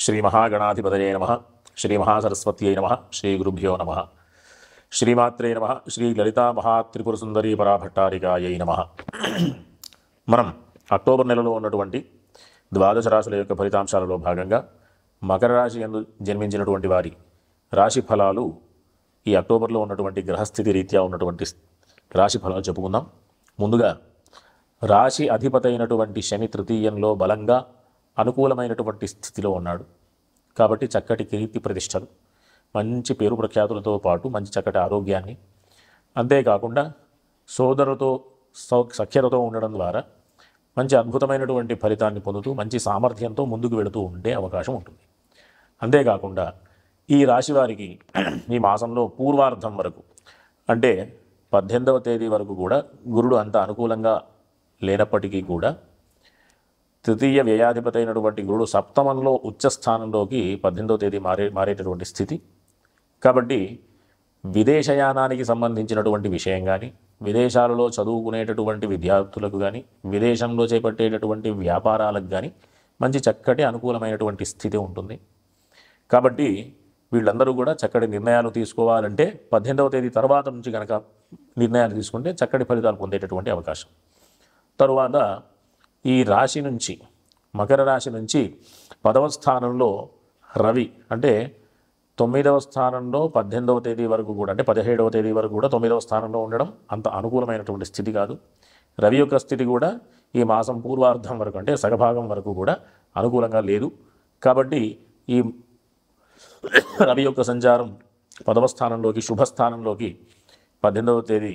శ్రీ మహాగణాధిపతయే నమః శ్రీ మహాసరస్వత్యై నమః శ్రీ గురుభ్యో నమః శ్రీమాత్రే నమః శ్రీ లలితా మహాత్రిపుర సుందరీ పరాభట్టారికాయై నమః. మనం అక్టోబర్ నెలలో ఉన్నటువంటి ద్వాదశ రాశుల యొక్క ఫలితాంశాలలో భాగంగా మకర రాశి యందు జన్మించినటువంటి వారి రాశి ఫలాలు ఈ అక్టోబర్లో ఉన్నటువంటి గ్రహస్థితి రీత్యా ఉన్నటువంటి రాశి ఫలాలు చెప్పుకుందాం. ముందుగా రాశి అధిపతి అయినటువంటి శని తృతీయంలో బలంగా అనుకూలమైనటువంటి స్థితిలో ఉన్నాడు కాబట్టి చక్కటి కీర్తి ప్రతిష్టలు, మంచి పేరు ప్రఖ్యాతులతో పాటు మంచి చక్కటి ఆరోగ్యాన్ని, అంతేకాకుండా సోదరులతో సఖ్యతతో ఉండడం ద్వారా మంచి అద్భుతమైనటువంటి ఫలితాన్ని పొందుతూ మంచి సామర్థ్యంతో ముందుకు వెళుతూ ఉండే అవకాశం ఉంటుంది. అంతేకాకుండా ఈ రాశి వారికి ఈ మాసంలో పూర్వార్ధం వరకు అంటే 18వ తేదీ వరకు కూడా గురుడు అంత అనుకూలంగా లేనప్పటికీ కూడా తృతీయ వ్యయాధిపతి అయినటువంటి గురుడు సప్తమంలో ఉచ్చస్థానంలోకి 18వ తేదీ మారేటటువంటి స్థితి. కాబట్టి విదేశయానానికి సంబంధించినటువంటి విషయం కానీ, విదేశాలలో చదువుకునేటటువంటి విద్యార్థులకు కానీ, విదేశంలో చేపట్టేటటువంటి వ్యాపారాలకు కానీ మంచి చక్కటి అనుకూలమైనటువంటి స్థితి ఉంటుంది. కాబట్టి వీళ్ళందరూ కూడా చక్కటి నిర్ణయాలు తీసుకోవాలంటే 18వ తేదీ తర్వాత నుంచి కనుక నిర్ణయాలు తీసుకుంటే చక్కటి ఫలితాలు పొందేటటువంటి అవకాశం. తరువాత ఈ రాశి నుంచి మకర రాశి నుంచి 10వ స్థానంలో రవి అంటే 9వ స్థానంలో 18వ తేదీ వరకు కూడా అంటే 17వ తేదీ వరకు కూడా 9వ స్థానంలో ఉండడం అంత అనుకూలమైనటువంటి స్థితి కాదు. రవి యొక్క స్థితి కూడా ఈ మాసం పూర్వార్ధం వరకు అంటే సగభాగం వరకు కూడా అనుకూలంగా లేదు. కాబట్టి ఈ రవి యొక్క సంచారం 10వ స్థానంలోకి శుభస్థానంలోకి 18వ తేదీ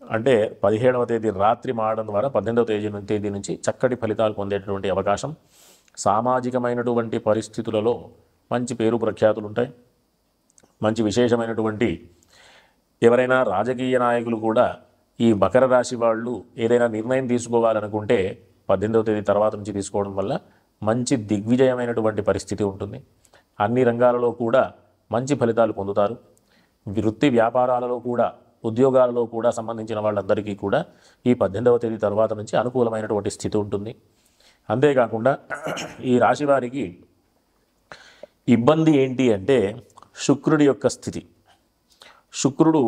అంటే 17వ తేదీ రాత్రి మారడం ద్వారా 18వ తేదీ నుంచి చక్కటి ఫలితాలు పొందేటటువంటి అవకాశం. సామాజికమైనటువంటి పరిస్థితులలో మంచి పేరు ప్రఖ్యాతులు ఉంటాయి. మంచి విశేషమైనటువంటి ఎవరైనా రాజకీయ నాయకులు కూడా ఈ మకర రాశి వాళ్ళు ఏదైనా నిర్ణయం తీసుకోవాలనుకుంటే 18వ తేదీ తర్వాత నుంచి తీసుకోవడం వల్ల మంచి దిగ్విజయమైనటువంటి పరిస్థితి ఉంటుంది. అన్ని రంగాలలో కూడా మంచి ఫలితాలు పొందుతారు. వృత్తి వ్యాపారాలలో కూడా ఉద్యోగాలలో కూడా సంబంధించిన వాళ్ళందరికీ కూడా ఈ 18వ తేదీ తర్వాత నుంచి అనుకూలమైనటువంటి స్థితి ఉంటుంది. అంతేకాకుండా ఈ రాశి వారికి ఇబ్బంది ఏంటి అంటే శుక్రుడి యొక్క స్థితి. శుక్రుడు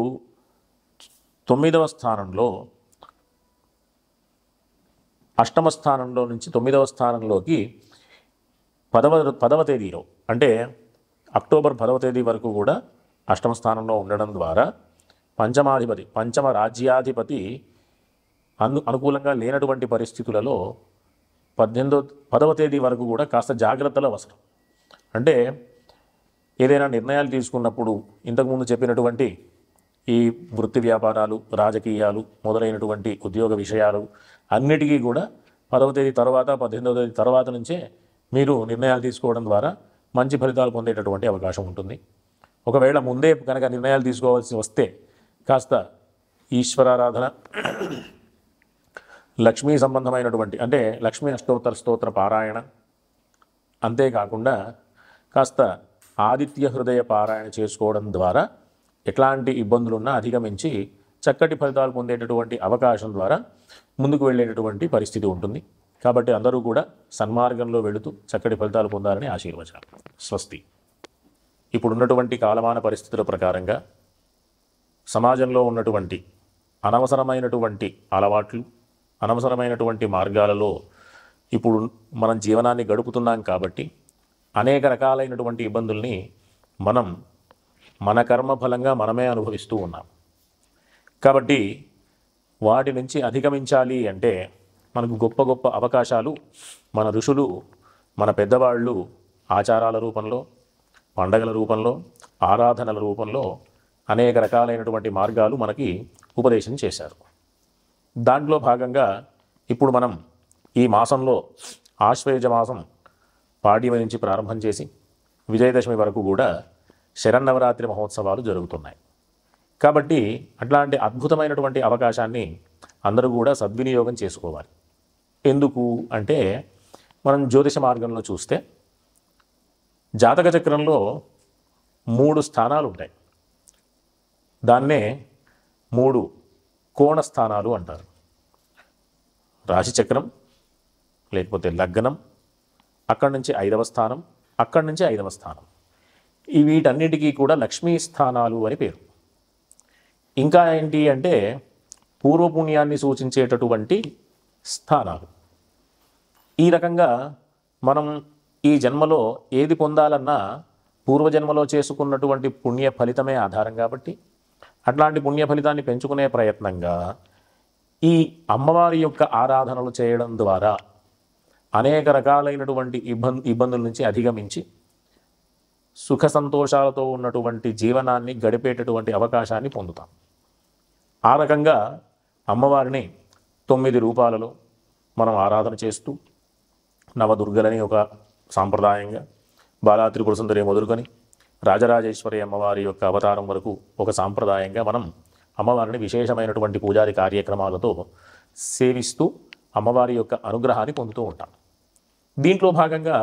9వ స్థానంలో 8వ స్థానంలో నుంచి 9వ స్థానంలోకి 10వ తేదీలో అంటే అక్టోబర్ 10వ తేదీ వరకు కూడా 8వ స్థానంలో ఉండడం ద్వారా పంచమ రాజ్యాధిపతి అనుకూలంగా లేనటువంటి పరిస్థితులలో 10వ తేదీ వరకు కూడా కాస్త జాగ్రత్తలు అవసరం. అంటే ఏదైనా నిర్ణయాలు తీసుకున్నప్పుడు ఇంతకుముందు చెప్పినటువంటి ఈ వృత్తి వ్యాపారాలు, రాజకీయాలు మొదలైనటువంటి ఉద్యోగ విషయాలు అన్నిటికీ కూడా 10వ తేదీ తర్వాత 18వ తేదీ తర్వాత నుంచే మీరు నిర్ణయాలు తీసుకోవడం ద్వారా మంచి ఫలితాలు పొందేటటువంటి అవకాశం ఉంటుంది. ఒకవేళ ముందే కనుక నిర్ణయాలు తీసుకోవాల్సి వస్తే కాస్త ఈశ్వరారాధన, లక్ష్మీ సంబంధమైనటువంటి అంటే లక్ష్మీ అష్టోత్తర స్తోత్ర పారాయణ, అంతేకాకుండా కాస్త ఆదిత్య హృదయ పారాయణ చేసుకోవడం ద్వారా ఎట్లాంటి ఇబ్బందులున్నా అధిగమించి చక్కటి ఫలితాలు పొందేటటువంటి అవకాశం ద్వారా ముందుకు వెళ్ళేటటువంటి పరిస్థితి ఉంటుంది. కాబట్టి అందరూ కూడా సన్మార్గంలో వెళుతూ చక్కటి ఫలితాలు పొందాలని ఆశీర్వచనం. స్వస్తి. ఇప్పుడున్నటువంటి కాలమాన పరిస్థితుల ప్రకారంగా సమాజంలో ఉన్నటువంటి అనవసరమైనటువంటి అలవాట్లు, అనవసరమైనటువంటి మార్గాలలో ఇప్పుడు మనం జీవనాన్ని గడుపుతున్నాం. కాబట్టి అనేక రకాలైనటువంటి ఇబ్బందుల్ని మనం మన కర్మఫలంగా మనమే అనుభవిస్తూ ఉన్నాం. కాబట్టి వాటి నుంచి అధిగమించాలి అంటే మనకు గొప్ప గొప్ప అవకాశాలు మన ఋషులు, మన పెద్దవాళ్ళు ఆచారాల రూపంలో, పండగల రూపంలో, ఆరాధనల రూపంలో అనేక రకాలైనటువంటి మార్గాలు మనకి ఉపదేశం చేశారు. దాంట్లో భాగంగా ఇప్పుడు మనం ఈ మాసంలో ఆశ్వయుజ మాసం పాడ్యమి నుంచి ప్రారంభం చేసి విజయదశమి వరకు కూడా శరన్నవరాత్రి మహోత్సవాలు జరుగుతున్నాయి. కాబట్టి అట్లాంటి అద్భుతమైనటువంటి అవకాశాన్ని అందరూ కూడా సద్వినియోగం చేసుకోవాలి. ఎందుకు అంటే మనం జ్యోతిష మార్గంలో చూస్తే జాతక చక్రంలో 3 స్థానాలు ఉంటాయి. దాన్నే 3 కోణ స్థానాలు అంటారు. రాశిచక్రం, లేకపోతే లగ్నం, అక్కడి నుంచి 5వ స్థానం, అక్కడి నుంచి 5వ స్థానం. ఈ వీటన్నిటికీ కూడా లక్ష్మీ స్థానాలు అని పేరు. ఇంకా ఏంటి అంటే పూర్వపుణ్యాన్ని సూచించేటటువంటి స్థానాలు. ఈ రకంగా మనం ఈ జన్మలో ఏది పొందాలన్నా పూర్వజన్మలో చేసుకున్నటువంటి పుణ్య ఫలితమే ఆధారం కాబట్టి అట్లాంటి పుణ్య ఫలితాన్ని పెంచుకునే ప్రయత్నంగా ఈ అమ్మవారి యొక్క ఆరాధనలు చేయడం ద్వారా అనేక రకాలైనటువంటి ఇబ్బందుల నుంచి అధిగమించి సుఖ సంతోషాలతో ఉన్నటువంటి జీవనాన్ని గడిపేటటువంటి అవకాశాన్ని పొందుతాం. ఆ రకంగా అమ్మవారిని 9 రూపాలలో మనం ఆరాధన చేస్తూ నవదుర్గలని ఒక సాంప్రదాయంగా, బాలా త్రిపుర సుందరి మొదలుకొని రాజరాజేశ్వరి అమ్మవారి యొక్క అవతారం వరకు ఒక సాంప్రదాయంగా మనం అమ్మవారిని విశేషమైనటువంటి పూజాది కార్యక్రమాలతో సేవిస్తూ అమ్మవారి యొక్క అనుగ్రహాన్ని పొందుతూ ఉంటాం. దీంట్లో భాగంగా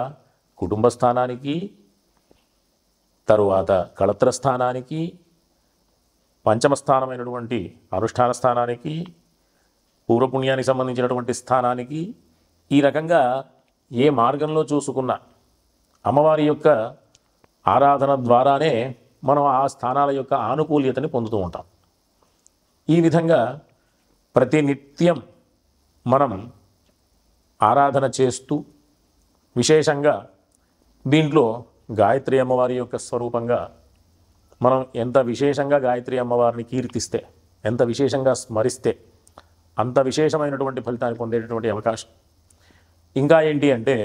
కుటుంబ స్థానానికి, తరువాత కళత్ర స్థానానికి, పంచమ స్థానమైనటువంటి అనుష్ఠాన స్థానానికి, పూర్వపుణ్యానికి సంబంధించినటువంటి స్థానానికి, ఈ రకంగా ఏ మార్గంలో చూసుకున్న అమ్మవారి యొక్క ఆరాధన ద్వారానే మనం ఆ స్థానాల యొక్క ఆనుకూల్యతని పొందుతూ ఉంటాం. ఈ విధంగా ప్రతినిత్యం మనం ఆరాధన చేస్తూ విశేషంగా దీంట్లో గాయత్రి అమ్మవారి యొక్క స్వరూపంగా మనం ఎంత విశేషంగా గాయత్రి అమ్మవారిని కీర్తిస్తే, ఎంత విశేషంగా స్మరిస్తే అంత విశేషమైనటువంటి ఫలితాన్ని పొందేటటువంటి అవకాశం. ఇంకా ఏంటి అంటే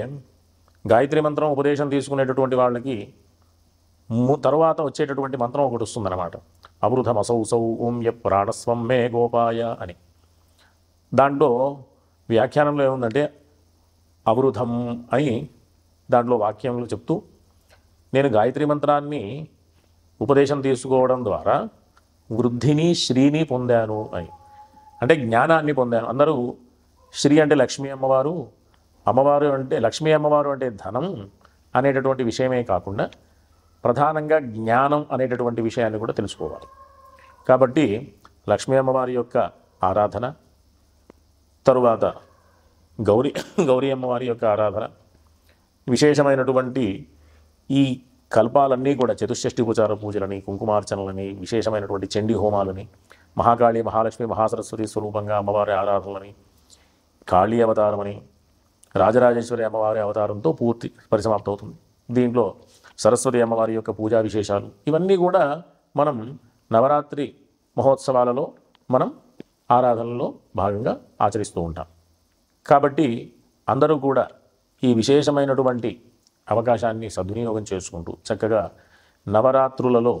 గాయత్రి మంత్రం ఉపదేశం తీసుకునేటటువంటి వాళ్ళకి తరువాత వచ్చేటటువంటి మంత్రం ఒకటి వస్తుందన్నమాట. అవృధమసౌసౌ ఓం య ప్రాణస్వం మే గోపాయ అని. దాంట్లో వ్యాఖ్యానంలో ఏముందంటే అవృధం అని దాంట్లో వాక్యంలో చెప్తూ, నేను గాయత్రి మంత్రాన్ని ఉపదేశం తీసుకోవడం ద్వారా వృద్ధిని శ్రీని పొందాను అని, అంటే జ్ఞానాన్ని పొందాను. అందరూ శ్రీ అంటే లక్ష్మీ అమ్మవారు, అమ్మవారు అంటే లక్ష్మీ అమ్మవారు అంటే ధనం అనేటటువంటి విషయమే కాకుండా ప్రధానంగా జ్ఞానం అనేటటువంటి విషయాన్ని కూడా తెలుసుకోవాలి. కాబట్టి లక్ష్మీ అమ్మవారి యొక్క ఆరాధన, తరువాత గౌరీ అమ్మవారి యొక్క ఆరాధన, విశేషమైనటువంటి ఈ కల్పాలన్నీ కూడా చతుషష్ఠి ఉపచార పూజలని, కుంకుమార్చనలని, విశేషమైనటువంటి చండీ హోమాలని, మహాకాళి, మహాలక్ష్మి, మహాసరస్వతి స్వరూపంగా అమ్మవారి ఆరాధనలని, కాళీ అవతారమని, రాజరాజేశ్వరి అమ్మవారి అవతారంతో పూర్తి పరిసమాప్తం అవుతుంది. దీంట్లో సరస్వతి అమ్మవారి యొక్క పూజా విశేషాలు ఇవన్నీ కూడా మనం నవరాత్రి మహోత్సవాలలో మనం ఆరాధనలో భాగంగా ఆచరిస్తూ ఉంటాం. కాబట్టి అందరూ కూడా ఈ విశేషమైనటువంటి అవకాశాన్ని సద్వినియోగం చేసుకుంటూ చక్కగా నవరాత్రులలో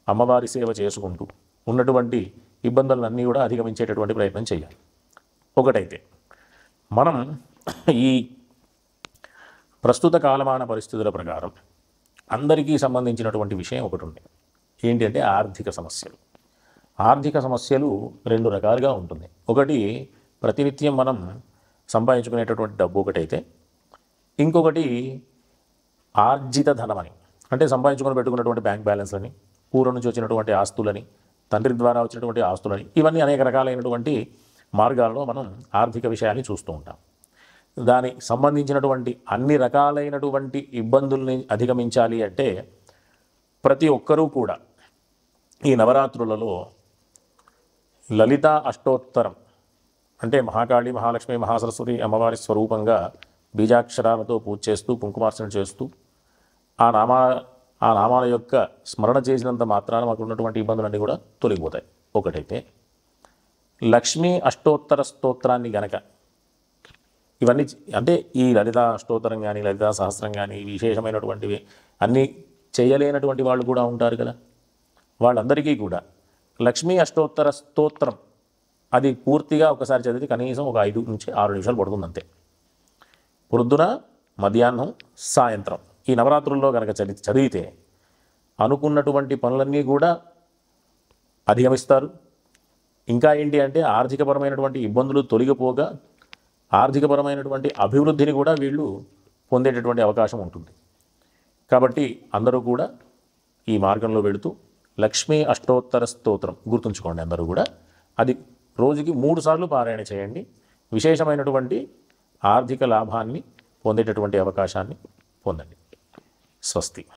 అమ్మవారి సేవ చేసుకుంటూ ఉన్నటువంటి ఇబ్బందులన్నీ కూడా అధిగమించేటటువంటి ప్రయత్నం చేయాలి. ఒకటైతే మనం ఈ ప్రస్తుత కాలమాన పరిస్థితుల ప్రకారం అందరికీ సంబంధించినటువంటి విషయం ఒకటి ఉంది. ఏంటంటే ఆర్థిక సమస్యలు. ఆర్థిక సమస్యలు 2 రకాలుగా ఉంటుంది. ఒకటి ప్రతినిత్యం మనం సంపాదించుకునేటటువంటి డబ్బు ఒకటైతే, ఇంకొకటి ఆర్జిత ధనమని, అంటే సంపాదించుకొని పెట్టుకున్నటువంటి బ్యాంక్ బ్యాలెన్స్ అని, పూర్వం నుంచి వచ్చినటువంటి ఆస్తులని, తండ్రి ద్వారా వచ్చినటువంటి ఆస్తులని, ఇవన్నీ అనేక రకాలైనటువంటి మార్గాల్లో మనం ఆర్థిక విషయాన్ని చూస్తూ ఉంటాం. దానికి సంబంధించినటువంటి అన్ని రకాలైనటువంటి ఇబ్బందుల్ని అధిగమించాలి అంటే ప్రతి ఒక్కరూ కూడా ఈ నవరాత్రులలో లలితా అష్టోత్తరం, అంటే మహాకాళి, మహాలక్ష్మి, మహాసరస్వతి అమ్మవారి స్వరూపంగా బీజాక్షరాలతో పూజ చేస్తూ, కుంకుమార్చన చేస్తూ ఆ నామాల యొక్క స్మరణ చేసినంత మాత్రాన మాకు ఉన్నటువంటి ఇబ్బందులన్నీ కూడా తొలగిపోతాయి. ఒకటైతే లక్ష్మీ అష్టోత్తర స్తోత్రాన్ని గనక ఇవన్నీ అంటే ఈ లలితా అష్టోత్తరం కానీ, లలితా సహస్రం కానీ, విశేషమైనటువంటివి అన్నీ చేయలేనటువంటి వాళ్ళు కూడా ఉంటారు కదా. వాళ్ళందరికీ కూడా లక్ష్మీ అష్టోత్తర స్తోత్రం అది పూర్తిగా ఒకసారి చదివితే కనీసం ఒక 5 నుంచి 6 నిమిషాలు పడుతుంది అంతే. పొద్దున, మధ్యాహ్నం, సాయంత్రం ఈ నవరాత్రుల్లో కనుక చదివితే అనుకున్నటువంటి పనులన్నీ కూడా అధిగమిస్తారు. ఇంకా ఏంటి అంటే ఆర్థికపరమైనటువంటి ఇబ్బందులు తొలగిపోగా ఆర్థికపరమైనటువంటి అభివృద్ధిని కూడా వీళ్ళు పొందేటటువంటి అవకాశం ఉంటుంది. కాబట్టి అందరూ కూడా ఈ మార్గంలో వెళుతూ లక్ష్మీ అష్టోత్తర స్తోత్రం గుర్తుంచుకోండి. అందరూ కూడా అది రోజుకి 3 సార్లు పారాయణ చేయండి. విశేషమైనటువంటి ఆర్థిక లాభాన్ని పొందేటటువంటి అవకాశాన్ని పొందండి. స్వస్తి.